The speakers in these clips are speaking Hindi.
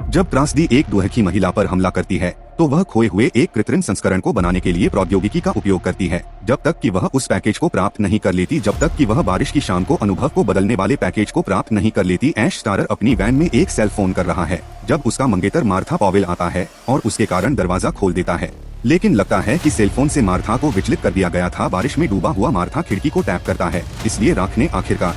जब त्रासदी एक दुर्खी महिला पर हमला करती है तो वह खोए हुए एक कृत्रिम संस्करण को बनाने के लिए प्रौद्योगिकी का उपयोग करती है, जब तक कि वह उस पैकेज को प्राप्त नहीं कर लेती, जब तक कि वह बारिश की शाम को अनुभव को बदलने वाले पैकेज को प्राप्त नहीं कर लेती। ऐश स्टारर अपनी वैन में एक सेल फोन कर रहा है जब उसका मंगेतर मार्था पॉवेल आता है और उसके कारण दरवाजा खोल देता है, लेकिन लगता है कि सेलफोन से मार्था को विचलित कर दिया गया था। बारिश में डूबा हुआ मार्था खिड़की को टैप करता है, इसलिए राख ने आखिरकार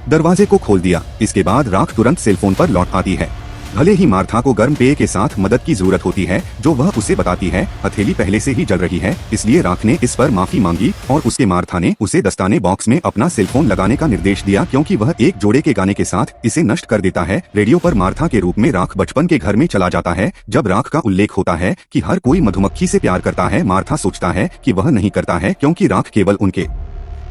दरवाजे को खोल दिया। इसके बाद राख तुरंत सेलफोन पर लौट आती है। भले ही मार्था को गर्म पेय के साथ मदद की जरूरत होती है जो वह उसे बताती है, हथेली पहले से ही जल रही है, इसलिए राख ने इस पर माफी मांगी और उसके मार्था ने उसे दस्ताने बॉक्स में अपना सेलफोन लगाने का निर्देश दिया क्योंकि वह एक जोड़े के गाने के साथ इसे नष्ट कर देता है। रेडियो पर मार्था के रूप में राख बचपन के घर में चला जाता है। जब राख का उल्लेख होता है कि हर कोई मधुमक्खी से प्यार करता है, मार्था सोचता है कि वह नहीं करता है क्योंकि राख केवल उनके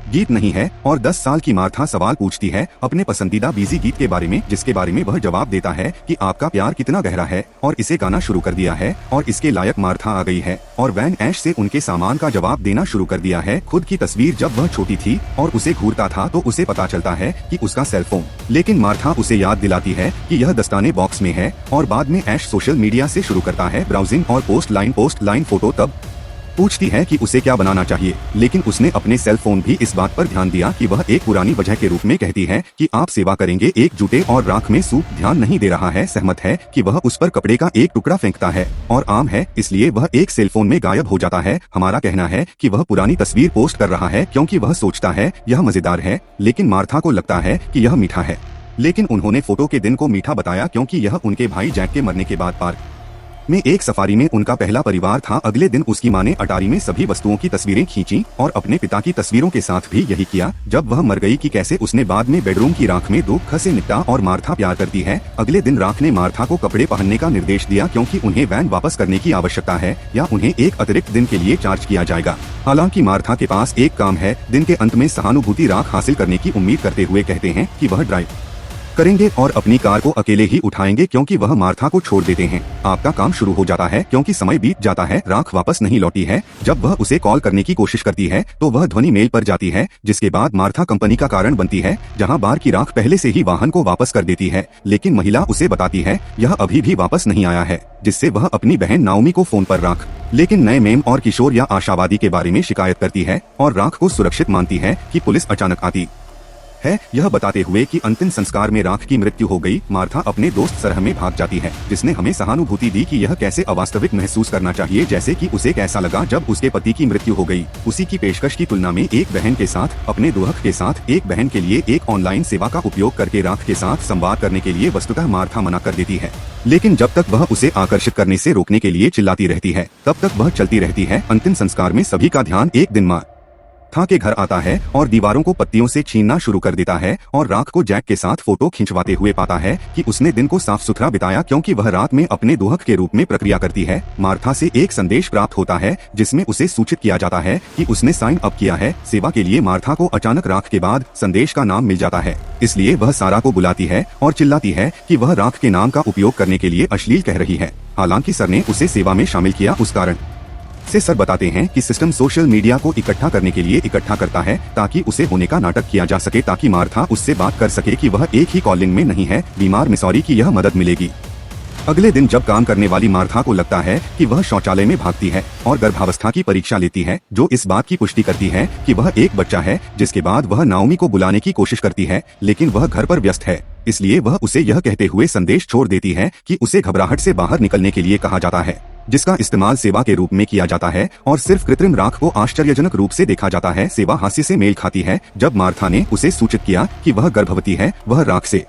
गीत नहीं है। और 10 साल की मार्था सवाल पूछती है अपने पसंदीदा बीजी गीत के बारे में, जिसके बारे में वह जवाब देता है कि आपका प्यार कितना गहरा है और इसे गाना शुरू कर दिया है और इसके लायक मार्था आ गई है और वैन ऐश से उनके सामान का जवाब देना शुरू कर दिया है। खुद की तस्वीर जब वह छोटी थी और उसे घूरता था तो उसे पता चलता है कि उसका सेलफोन, लेकिन मार्था उसे याद दिलाती है कि यह दस्ताने बॉक्स में है। और बाद में ऐश सोशल मीडिया से शुरू करता है ब्राउजिंग और पोस्ट लाइन फोटो तब पूछती है कि उसे क्या बनाना चाहिए, लेकिन उसने अपने सेल फोन भी इस बात पर ध्यान दिया कि वह एक पुरानी वजह के रूप में कहती है कि आप सेवा करेंगे। एक जूते और राख में सूप ध्यान नहीं दे रहा है, सहमत है कि वह उस पर कपड़े का एक टुकड़ा फेंकता है और आम है इसलिए वह एक सेल फोन में गायब हो जाता है। हमारा कहना है कि वह पुरानी तस्वीर पोस्ट कर रहा है क्योंकि वह सोचता है यह मजेदार है, लेकिन मार्था को लगता है कि यह मीठा है। लेकिन उन्होंने फोटो के दिन को मीठा बताया क्योंकि यह उनके भाई जैक के मरने के बाद पार्क में एक सफारी में उनका पहला परिवार था। अगले दिन उसकी माँ ने अटारी में सभी वस्तुओं की तस्वीरें खींची और अपने पिता की तस्वीरों के साथ भी यही किया जब वह मर गई कि कैसे उसने बाद में बेडरूम की राख में दुख से निपटा और मार्था प्यार करती है। अगले दिन राख ने मार्था को कपड़े पहनने का निर्देश दिया क्योंकि उन्हें वैन वापस करने की आवश्यकता है या उन्हें एक अतिरिक्त दिन के लिए चार्ज किया जाएगा। हालांकि मार्था के पास एक काम है। दिन के अंत में सहानुभूति राख हासिल करने की उम्मीद करते हुए कहते हैं कि वह ड्राइव करेंगे और अपनी कार को अकेले ही उठाएंगे क्योंकि वह मार्था को छोड़ देते हैं। आपका काम शुरू हो जाता है क्योंकि समय बीत जाता है। राख वापस नहीं लौटी है। जब वह उसे कॉल करने की कोशिश करती है तो वह ध्वनि मेल पर जाती है, जिसके बाद मार्था कंपनी का कारण बनती है जहां बार की राख पहले से ही वाहन को वापस कर देती है, लेकिन महिला उसे बताती है यह अभी भी वापस नहीं आया है, जिससे वह अपनी बहन नाओमी को फोन पर राख लेकिन नए मेम और किशोर या आशावादी के बारे में शिकायत करती है और राख को सुरक्षित मानती है कि पुलिस अचानक आती है, यह बताते हुए कि अंतिम संस्कार में राख की मृत्यु हो गई। मार्था अपने दोस्त सरह में भाग जाती है, जिसने हमें सहानुभूति दी कि यह कैसे अवास्तविक महसूस करना चाहिए, जैसे कि उसे कैसा लगा जब उसके पति की मृत्यु हो गई। उसी की पेशकश की तुलना में एक बहन के साथ अपने दुहक के साथ एक बहन के लिए एक ऑनलाइन सेवा का उपयोग करके राख के साथ संवाद करने के लिए वस्तुतः मार्था मना कर देती है, लेकिन जब तक वह उसे आकर्षित करने से रोकने के लिए चिल्लाती रहती है तब तक वह चलती रहती है। अंतिम संस्कार में सभी का ध्यान एक दिन मार्था के घर आता है और दीवारों को पत्तियों से छीनना शुरू कर देता है और राख को जैक के साथ फोटो खिंचवाते हुए पाता है कि उसने दिन को साफ सुथरा बिताया क्योंकि वह रात में अपने दुहक के रूप में प्रक्रिया करती है। मार्था से एक संदेश प्राप्त होता है जिसमें उसे सूचित किया जाता है कि उसने साइन अप किया है सेवा के लिए। मार्था को अचानक राख के बाद संदेश का नाम मिल जाता है, इसलिए वह सारा को बुलाती है और चिल्लाती है कि वह राख के नाम का उपयोग करने के लिए अश्लील कह रही है। हालांकि सर ने उसे सेवा में शामिल किया, उस कारण से सर बताते हैं कि सिस्टम सोशल मीडिया को इकट्ठा करने के लिए इकट्ठा करता है ताकि उसे होने का नाटक किया जा सके, ताकि मार्था उससे बात कर सके कि वह एक ही कॉलिंग में नहीं है। बीमार मिसौरी की यह मदद मिलेगी। अगले दिन जब काम करने वाली मार्था को लगता है कि वह शौचालय में भागती है और गर्भावस्था की परीक्षा लेती है, जो इस बात की पुष्टि करती है कि वह एक बच्चा है। जिसके बाद वह नाओमी को बुलाने की कोशिश करती है, लेकिन वह घर पर व्यस्त है, इसलिए वह उसे यह कहते हुए संदेश छोड़ देती है कि उसे घबराहट से बाहर निकलने के लिए कहा जाता है, जिसका इस्तेमाल सेवा के रूप में किया जाता है और सिर्फ कृत्रिम राख को आश्चर्यजनक रूप से देखा जाता है। सेवा हास्य से मेल खाती है। जब मार्था ने उसे सूचित किया कि वह गर्भवती है, वह राख से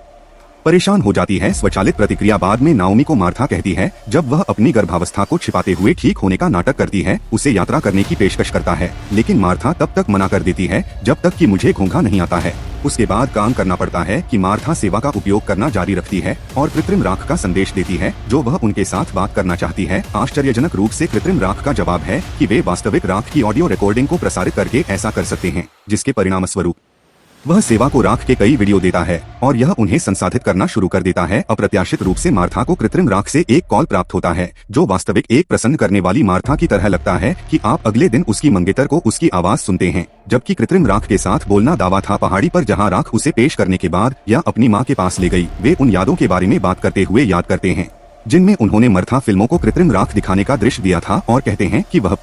परेशान हो जाती है। स्वचालित प्रतिक्रिया बाद में नाओमी को मार्था कहती है जब वह अपनी गर्भावस्था को छिपाते हुए ठीक होने का नाटक करती है, उसे यात्रा करने की पेशकश करता है, लेकिन मार्था तब तक मना कर देती है जब तक कि मुझे घोंघा नहीं आता है। उसके बाद काम करना पड़ता है कि मार्था सेवा का उपयोग करना जारी रखती है और कृत्रिम राख का संदेश देती है जो वह उनके साथ बात करना चाहती है। आश्चर्यजनक रूप से कृत्रिम राख का जवाब है कि वे वास्तविक राख की ऑडियो रिकॉर्डिंग को प्रसारित करके ऐसा कर सकते हैं, जिसके परिणाम स्वरूप वह सेवा को राख के कई वीडियो देता है और यह उन्हें संसाधित करना शुरू कर देता है। अप्रत्याशित रूप से मार्था को कृत्रिम राख से एक कॉल प्राप्त होता है जो वास्तविक एक प्रसन्न करने वाली मार्था की तरह लगता है कि आप अगले दिन उसकी मंगेतर को उसकी आवाज सुनते हैं, जबकि कृत्रिम राख के साथ बोलना दावा था पहाड़ी पर जहां राख उसे पेश करने के बाद या अपनी माँ के पास ले गई। वे उन यादों के बारे में बात करते हुए याद करते हैं जिनमें उन्होंने मार्था फिल्मों को कृत्रिम राख दिखाने का दृश्य दिया था और कहते हैं कि वह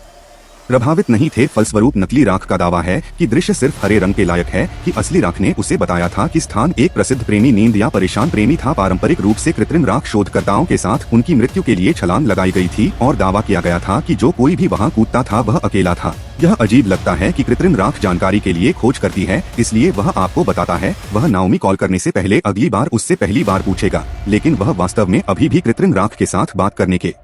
प्रभावित नहीं थे। फलस्वरूप नकली राख का दावा है कि दृश्य सिर्फ हरे रंग के लायक है कि असली राख ने उसे बताया था कि स्थान एक प्रसिद्ध प्रेमी नींद या परेशान प्रेमी था। पारंपरिक रूप से कृत्रिम राख शोधकर्ताओं के साथ उनकी मृत्यु के लिए छलांग लगाई गई थी और दावा किया गया था कि जो कोई भी वहां कूदता था वह अकेला था। यह अजीब लगता है कि कृत्रिम राख जानकारी के लिए खोज करती है, इसलिए वह आपको बताता है। वह नाओमी कॉल करने से पहले अगली बार उससे पहली बार पूछेगा, लेकिन वह वास्तव में अभी भी कृत्रिम राख के साथ बात करने के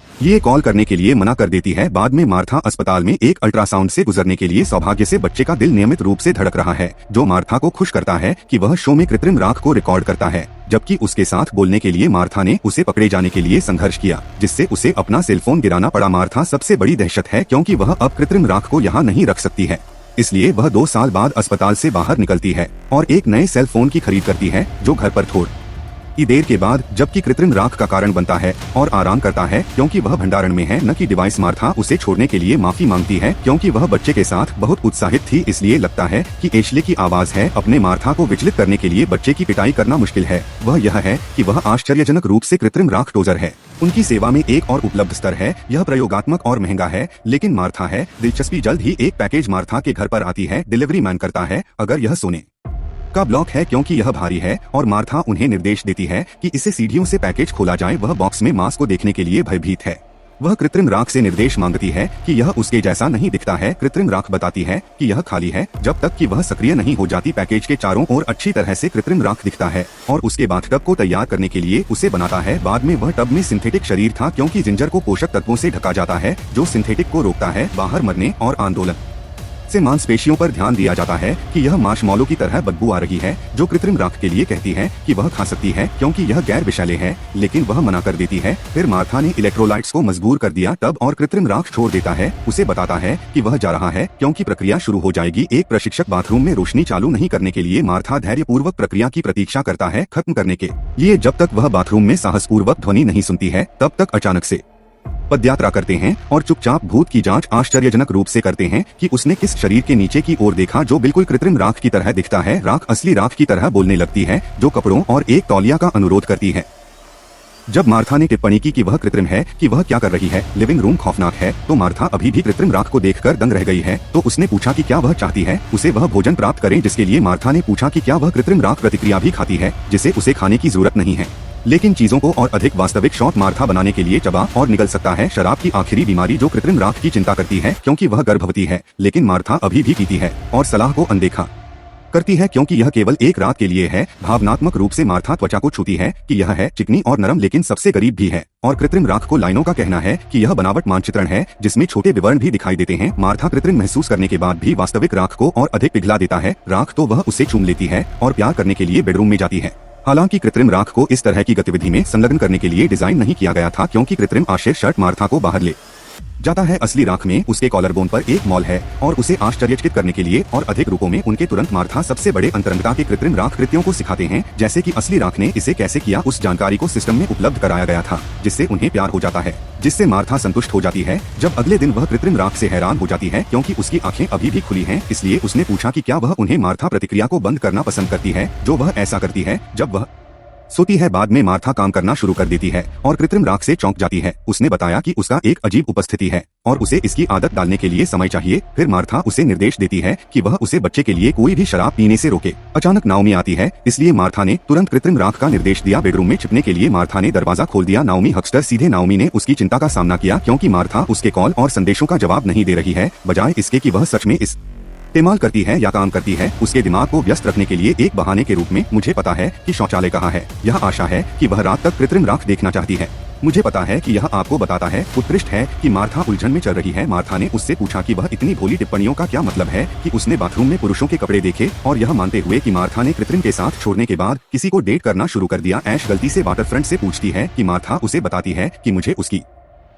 ये कॉल करने के लिए मना कर देती है। बाद में मार्था अस्पताल में एक अल्ट्रासाउंड से गुजरने के लिए सौभाग्य से बच्चे का दिल नियमित रूप से धड़क रहा है, जो मार्था को खुश करता है कि वह शो में कृत्रिम राख को रिकॉर्ड करता है। जबकि उसके साथ बोलने के लिए मार्था ने उसे पकड़े जाने के लिए संघर्ष किया, जिससे उसे अपना सेलफोन गिराना पड़ा। मार्था सबसे बड़ी दहशत है क्योंकि वह अब कृत्रिम राख को यहाँ नहीं रख सकती है, इसलिए वह 2 साल बाद अस्पताल से बाहर निकलती है और एक नए सेल फोन की खरीद करती है, जो घर पर थोड़ी देर के बाद जबकि कृत्रिम राख का कारण बनता है और आराम करता है क्योंकि वह भंडारण में है, न कि डिवाइस। मार्था उसे छोड़ने के लिए माफी मांगती है क्योंकि वह बच्चे के साथ बहुत उत्साहित थी, इसलिए लगता है कि एशले की आवाज है। अपने मार्था को विचलित करने के लिए बच्चे की पिटाई करना मुश्किल है, वह यह है कि वह आश्चर्यजनक रूप से कृत्रिम राख डोजर है। उनकी सेवा में एक और उपलब्ध स्तर है, यह प्रयोगात्मक और महंगा है, लेकिन मार्था है दिलचस्पी। जल्द ही एक पैकेज मार्था के घर पर आती है। डिलीवरी मैन करता है अगर यह सोने का ब्लॉक है क्योंकि यह भारी है और मार्था उन्हें निर्देश देती है कि इसे सीढ़ियों से पैकेज खोला जाए। वह बॉक्स में मांस को देखने के लिए भयभीत है। वह कृत्रिम राख से निर्देश मांगती है कि यह उसके जैसा नहीं दिखता है। कृत्रिम राख बताती है कि यह खाली है जब तक कि वह सक्रिय नहीं हो जाती। पैकेज के चारों ओर अच्छी तरह से कृत्रिम राख दिखता है और उसके बाथटब को तैयार करने के लिए उसे बनाता है। बाद में वह टब में सिंथेटिक शरीर था क्योंकि जिंजर को पोषक तत्वों से ढका जाता है, जो सिंथेटिक को रोकता है बाहर मरने और आंदोलन से। मांसपेशियों पर ध्यान दिया जाता है कि यह मार्शमैलो की तरह बदबू आ रही है, जो कृत्रिम राख के लिए कहती है कि वह खा सकती है क्योंकि यह गैर विषैले है, लेकिन वह मना कर देती है। फिर मार्था ने इलेक्ट्रोलाइट्स को मजबूर कर दिया, टब और कृत्रिम राख छोड़ देता है। उसे बताता है कि वह जा रहा है क्योंकि प्रक्रिया शुरू हो जाएगी। एक प्रशिक्षक बाथरूम में रोशनी चालू नहीं करने के लिए मार्था धैर्यपूर्वक प्रक्रिया की प्रतीक्षा करता है खत्म करने के लिए। जब तक वह बाथरूम में साहसपूर्वक ध्वनि नहीं सुनती है, तब तक अचानक से पदयात्रा करते हैं और चुपचाप भूत की जांच आश्चर्यजनक रूप से करते हैं कि उसने किस शरीर के नीचे की ओर देखा जो बिल्कुल कृत्रिम राख की तरह दिखता है। राख असली राख की तरह बोलने लगती है, जो कपड़ों और एक तौलिया का अनुरोध करती है। जब मार्था ने टिप्पणी की कि वह कृत्रिम है कि वह क्या कर रही है, लिविंग रूम खौफनाक है, तो मार्था अभी भी कृत्रिम राख को देखकर दंग रह गई है। तो उसने पूछा कि क्या वह चाहती है उसे वह भोजन प्राप्त करें, जिसके लिए मार्था ने पूछा कि क्या वह कृत्रिम राख प्रतिक्रिया भी खाती है, जिसे उसे खाने की जरूरत नहीं है, लेकिन चीजों को और अधिक वास्तविक शॉट मार्था बनाने के लिए चबा और निगल सकता है। शराब की आखिरी बीमारी जो कृत्रिम राख की चिंता करती है क्योंकि वह गर्भवती है, लेकिन मार्था अभी भी पीती है और सलाह को अनदेखा करती है क्योंकि यह केवल एक रात के लिए है। भावनात्मक रूप से मार्था त्वचा को छूती है कि यह है चिकनी और नरम, लेकिन सबसे करीब भी है। और कृत्रिम राख को लाइनों का कहना है कि यह बनावट मानचित्रण है जिसमें छोटे विवरण भी दिखाई देते हैं। मार्था कृत्रिम महसूस करने के बाद भी वास्तविक राख को और अधिक पिघला देता है। राख तो वह उसे चूम लेती है और प्यार करने के लिए बेडरूम में जाती है। हालांकि कृत्रिम राख को इस तरह की गतिविधि में संलग्न करने के लिए डिजाइन नहीं किया गया था क्योंकि कृत्रिम आश्चर्य शर्ट मार्था को बाहर ले जाता है। असली राख में उसके कॉलर बोन पर एक मॉल है और उसे आश्चर्यचकित करने के लिए और अधिक रूपों में उनके तुरंत मार्था सबसे बड़े अंतरंगता के कृत्रिम राख कृत्यों को सिखाते हैं, जैसे कि असली राख ने इसे कैसे किया। उस जानकारी को सिस्टम में उपलब्ध कराया गया था जिससे उन्हें प्यार हो जाता है, जिससे मार्था संतुष्ट हो जाती है। जब अगले दिन वह कृत्रिम राख से हैरान हो जाती है क्योंकि उसकी आंखें अभी भी खुली हैं, इसलिए उसने पूछा कि क्या वह उन्हें मार्था प्रतिक्रिया को बंद करना पसंद करती है, जो वह ऐसा करती है जब वह सोती है। बाद में मार्था काम करना शुरू कर देती है और कृत्रिम राख से चौंक जाती है। उसने बताया कि उसका एक अजीब उपस्थिति है और उसे इसकी आदत डालने के लिए समय चाहिए। फिर मार्था उसे निर्देश देती है कि वह उसे बच्चे के लिए कोई भी शराब पीने से रोके। अचानक नाओमी आती है, इसलिए मार्था ने तुरंत कृत्रिम राख का निर्देश दिया। बेडरूम में छिपने के लिए मार्था ने दरवाजा खोल दिया। नाओमी हक्स्टर सीधे नाओमी ने उसकी चिंता का सामना किया क्योंकि मार्था उसके कॉल और संदेशों का जवाब नहीं दे रही है, बजाय इसके कि वह सच में इस्तेमाल करती है या काम करती है। उसके दिमाग को व्यस्त रखने के लिए एक बहाने के रूप में मुझे पता है कि शौचालय कहाँ है। यह आशा है कि वह रात तक कृत्रिम राख देखना चाहती है। मुझे पता है कि यह आपको बताता है उत्कृष्ट है कि मार्था उलझन में चल रही है। मार्था ने उससे पूछा कि वह इतनी भोली टिप्पणियों का क्या मतलब है कि उसने बाथरूम में पुरुषों के कपड़े देखे, और यह मानते हुए कि मार्था ने कृत्रिम के साथ छोड़ने के बाद किसी को डेट करना शुरू कर दिया। ऐश गलती से वाटरफ्रंट से पूछती है कि मार्था उसे बताती है कि मुझे उसकी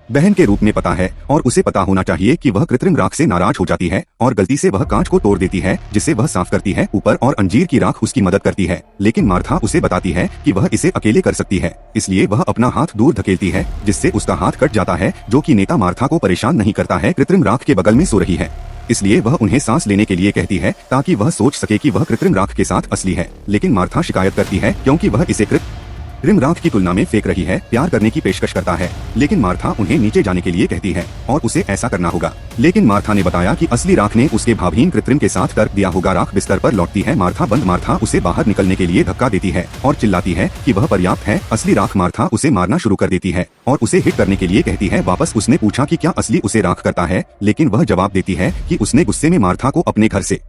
बहन के रूप में पता है और उसे पता होना चाहिए कि वह कृत्रिम राख से नाराज हो जाती है और गलती से वह कांच को तोड़ देती है जिसे वह साफ करती है ऊपर, और अंजीर की राख उसकी मदद करती है। लेकिन मार्था उसे बताती है कि वह इसे अकेले कर सकती है, इसलिए वह अपना हाथ दूर धकेलती है जिससे उसका हाथ कट जाता है, जो कि नेता मार्था को परेशान नहीं करता है। कृत्रिम राख के बगल में सो रही है, इसलिए वह उन्हें सांस लेने के लिए कहती है ताकि वह सोच सके कि वह कृत्रिम राख के साथ असली है। लेकिन मार्था शिकायत करती है क्योंकि वह इसे कृत्रिम राख की तुलना में फेंक रही है, प्यार करने की पेशकश करता है, लेकिन मार्था उन्हें नीचे जाने के लिए कहती है और उसे ऐसा करना होगा। लेकिन मार्था ने बताया कि असली राख ने उसके भावहीन कृत्रिम के साथ तर्क दिया होगा। राख बिस्तर पर लौटती है, मार्था उसे बाहर निकलने के लिए धक्का देती है और चिल्लाती है कि वह पर्याप्त है। असली राख मार्था उसे मारना शुरू कर देती है और उसे हिट करने के लिए कहती है। वापस उसने पूछा कि क्या असली उसे राख करता है, लेकिन वह जवाब देती है कि उसने गुस्से में मार्था को अपने घर से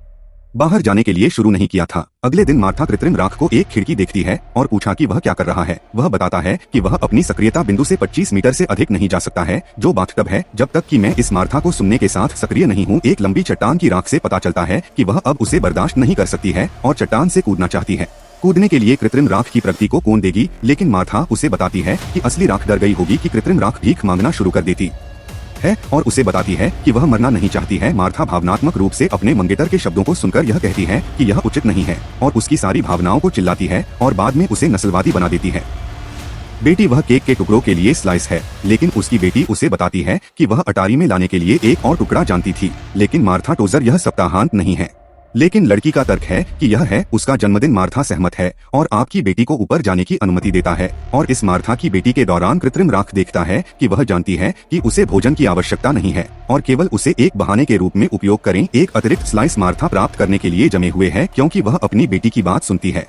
बाहर जाने के लिए शुरू नहीं किया था। अगले दिन मार्था कृत्रिम राख को एक खिड़की देखती है और पूछा कि वह क्या कर रहा है। वह बताता है कि वह अपनी सक्रियता बिंदु से 25 मीटर से अधिक नहीं जा सकता है, जो बाथटब है, जब तक कि मैं इस मार्था को सुनने के साथ सक्रिय नहीं हूँ। एक लंबी चट्टान की राख से पता चलता है कि वह अब उसे बर्दाश्त नहीं कर सकती है और चट्टान से कूदना चाहती है। कूदने के लिए कृत्रिम राख की प्रगति को कौन देगी, लेकिन मार्था उसे बताती है कि असली राख डर गई होगी कि कृत्रिम राख भीख मांगना शुरू कर देती है और उसे बताती है कि वह मरना नहीं चाहती है। मार्था भावनात्मक रूप से अपने मंगेतर के शब्दों को सुनकर यह कहती है कि यह उचित नहीं है और उसकी सारी भावनाओं को चिल्लाती है और बाद में उसे नस्लवादी बना देती है। बेटी वह केक के टुकड़ों के लिए स्लाइस है, लेकिन उसकी बेटी उसे बताती है कि वह अटारी में लाने के लिए एक और टुकड़ा जानती थी, लेकिन मार्था टोजर यह सप्ताहांत नहीं है। लेकिन लड़की का तर्क है कि यह है उसका जन्मदिन। मार्था सहमत है और आपकी बेटी को ऊपर जाने की अनुमति देता है और इस मार्था की बेटी के दौरान कृत्रिम राख देखता है कि वह जानती है कि उसे भोजन की आवश्यकता नहीं है और केवल उसे एक बहाने के रूप में उपयोग करें। एक अतिरिक्त स्लाइस मार्था प्राप्त करने के लिए जमे हुए है क्योंकि वह अपनी बेटी की बात सुनती है।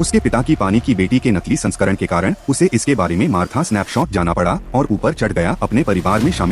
उसके पिता की पानी की बेटी के नकली संस्करण के कारण उसे इसके बारे में मार्था स्नैपशॉट जाना पड़ा और ऊपर चढ़ गया, अपने परिवार में शामिल